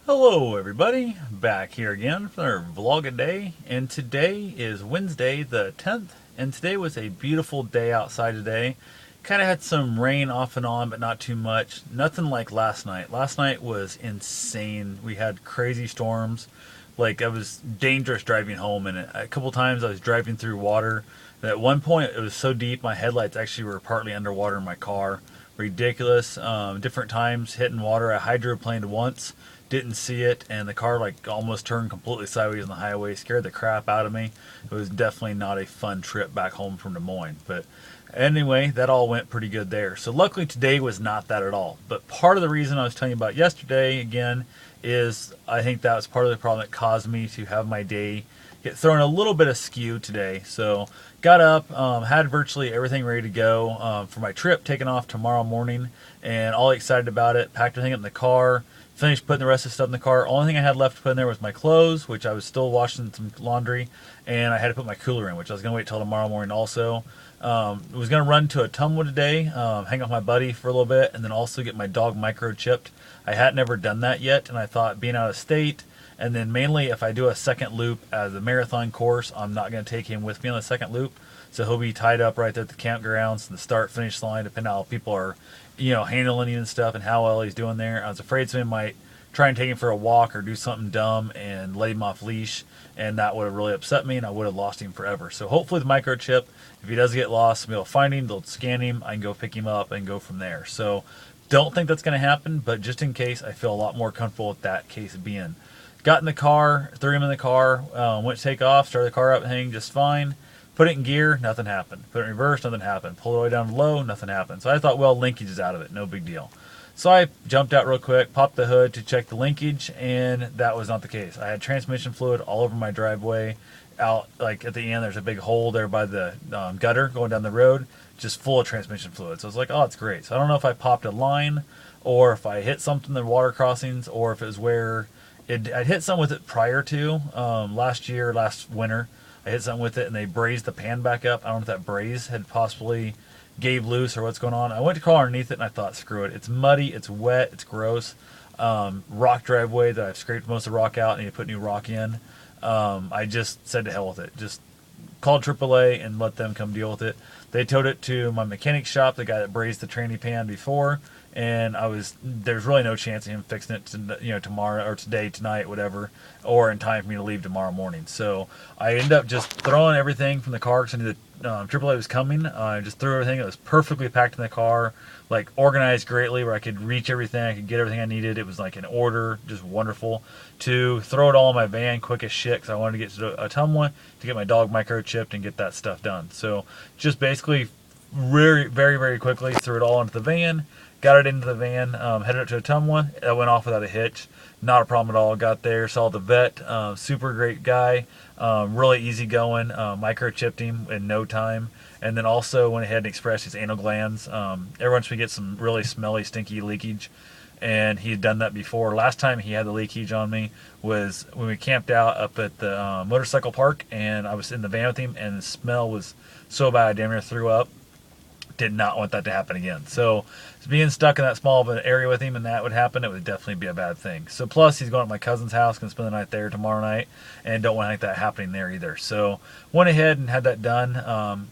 Hello everybody, back here again for our vlog a day, and today is Wednesday the 10th, and today was a beautiful day outside today. Kind of had some rain off and on, but not too much. Nothing like last night. Last night was insane. We had crazy storms. Like, it was dangerous driving home, and a couple times I was driving through water. And at one point, it was so deep, my headlights actually were partly underwater in my car. Ridiculous. Different times hitting water. I hydroplaned once, didn't see it, and the car like almost turned completely sideways on the highway. Scared the crap out of me. It was definitely not a fun trip back home from Des Moines. But anyway, that all went pretty good there. So luckily today was not that at all. But part of the reason I was telling you about yesterday again is I think that was part of the problem that caused me to have my day get thrown a little bit askew today. So got up, had virtually everything ready to go for my trip, taking off tomorrow morning, and all excited about it. Packed everything up in the car, finished putting the rest of the stuff in the car. Only thing I had left to put in there was my clothes, which I was still washing some laundry, and I had to put my cooler in, which I was going to wait till tomorrow morning also. Was going to run to Ottumwa today, hang out with my buddy for a little bit, and then also get my dog microchipped. I had never done that yet, and I thought being out of state, and then mainly if I do a second loop as a marathon course, I'm not going to take him with me on the second loop. So he'll be tied up right there at the campgrounds, the start-finish line, depending on how people are, handling him and stuff and how well he's doing there. I was afraid someone might try and take him for a walk or do something dumb and let him off leash, and that would have really upset me, and I would have lost him forever. So hopefully the microchip, if he does get lost, we'll find him, they'll scan him, I can go pick him up and go from there. So don't think that's going to happen, but just in case, I feel a lot more comfortable with that case being. Got in the car, threw him in the car, went to take off, started the car up, hanging just fine. Put it in gear, nothing happened. Put it in reverse, nothing happened. Pull it all the way down to low, nothing happened. So I thought, well, linkage is out of it, no big deal. So I jumped out real quick, popped the hood to check the linkage, and that was not the case. I had transmission fluid all over my driveway. Out like at the end, there's a big hole there by the gutter going down the road, just full of transmission fluid. So I was like, oh, it's great. So I don't know if I popped a line, or if I hit something in the water crossings, or if it was where I'd hit something with it prior to last winter. I hit something with it, and they brazed the pan back up. I don't know if that braze had possibly gave loose or what's going on. I went to crawl underneath it, and I thought, screw it. It's muddy, it's wet, it's gross. Rock driveway that I've scraped most of the rock out and need to put new rock in. I just said to hell with it. Just called AAA and let them come deal with it. They towed it to my mechanic shop, the guy that brazed the tranny pan before, and there's really no chance of him fixing it tomorrow or today, tonight, whatever, or in time for me to leave tomorrow morning. So I ended up just throwing everything from the car because I knew that AAA was coming. I just threw everything. It was perfectly packed in the car, like organized greatly where I could reach everything. I could get everything I needed. It was like in order, just wonderful. To throw it all in my van quick as shit because I wanted to get to Ottumwa to get my dog microchipped and get that stuff done. So just basically very, very, very quickly threw it all into the van, got it into the van, headed up to Ottumwa. It went off without a hitch. Not a problem at all. Got there, saw the vet, super great guy, really easy going, microchipped him in no time. And then also went ahead and expressed his anal glands. Everyone should get some really smelly, stinky leakage, and he had done that before. Last time he had the leakage on me was when we camped out up at the motorcycle park, and I was in the van with him, and the smell was so bad I damn near threw up. Did not want that to happen again. So being stuck in that small of an area with him and that would happen, it would definitely be a bad thing. So plus he's going to my cousin's house, going to spend the night there tomorrow night, and don't want that happening there either. So went ahead and had that done.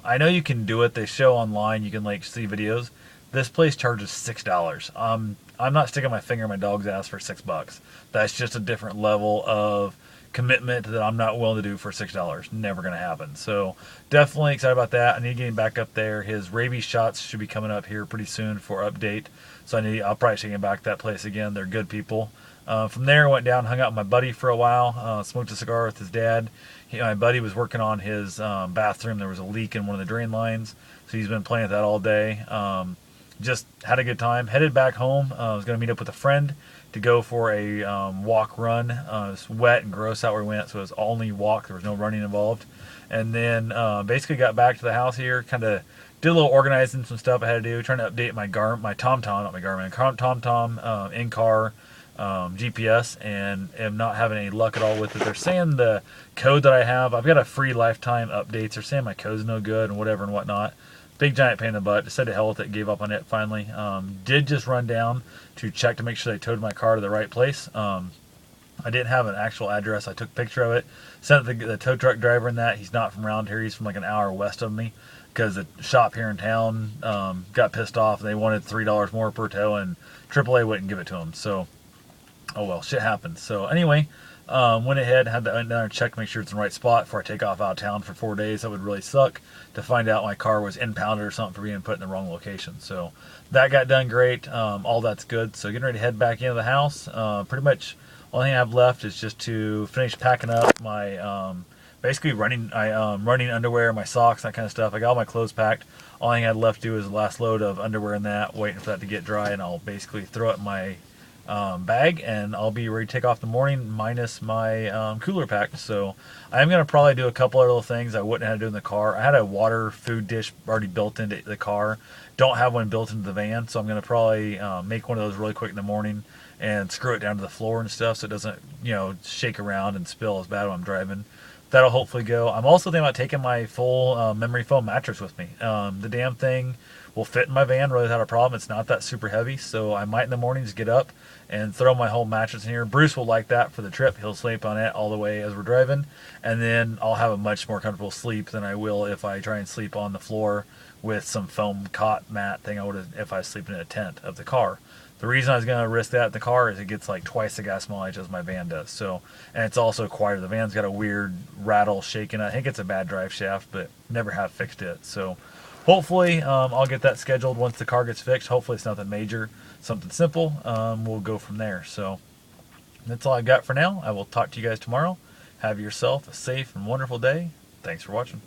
I know you can do it. They show online, you can like see videos. This place charges $6. I'm not sticking my finger in my dog's ass for $6. That's just a different level of commitment that I'm not willing to do for $6. Never going to happen. So definitely excited about that. I need to get him back up there. His rabies shots should be coming up here pretty soon for update. So I'll probably take him back to that place again. They're good people. From there, I went down, hung out with my buddy for a while, smoked a cigar with his dad. My buddy was working on his bathroom. There was a leak in one of the drain lines, so he's been playing with that all day. Just had a good time. Headed back home. I was going to meet up with a friend to go for a walk run. It was wet and gross out where we went, so it was only walk. There was no running involved. And then basically got back to the house here, kind of did a little organizing, some stuff I had to do, trying to update my TomTom, not my Garmin, TomTom in-car GPS, and am not having any luck at all with it. They're saying the code that I have, I've got a free lifetime updates. They're saying my code's no good and whatever and whatnot. Big giant pain in the butt. Just said to hell with it, gave up on it finally. Did just run down to check to make sure they towed my car to the right place. I didn't have an actual address. I took a picture of it, sent the tow truck driver in that. He's not from around here. He's from like an hour west of me because the shop here in town got pissed off. They wanted $3 more per tow, and AAA wouldn't give it to him. So, oh well, shit happens. So anyway, went ahead, had to another check, make sure it's in the right spot before I take off out of town for 4 days. That would really suck to find out my car was impounded or something for being put in the wrong location. So that got done great. All that's good. So getting ready to head back into the house. Pretty much only thing I have left is just to finish packing up my basically running underwear, my socks, that kind of stuff. I got all my clothes packed. All I had left to do is the last load of underwear in that, waiting for that to get dry, and I'll basically throw it in my bag, and I'll be ready to take off in the morning minus my cooler packed. So I'm going to probably do a couple other little things I wouldn't have to do in the car. I had a water food dish already built into the car. Don't have one built into the van, so I'm going to probably make one of those really quick in the morning and screw it down to the floor and stuff so it doesn't, shake around and spill as bad when I'm driving. That'll hopefully go. I'm also thinking about taking my full memory foam mattress with me. The damn thing will fit in my van really without a problem. It's not that super heavy, so I might in the mornings get up and throw my whole mattress in here. Bruce will like that for the trip. He'll sleep on it all the way as we're driving, and then I'll have a much more comfortable sleep than I will if I try and sleep on the floor with some foam cot mat thing I would if I was sleeping in a tent of the car. The reason I was going to risk that in the car is it gets like twice the gas mileage as my van does. So, and it's also quieter. The van's got a weird rattle shaking. I think it's a bad drive shaft, but never have fixed it. So hopefully I'll get that scheduled once the car gets fixed. Hopefully it's nothing major, something simple. We'll go from there. So that's all I've got for now. I will talk to you guys tomorrow. Have yourself a safe and wonderful day. Thanks for watching.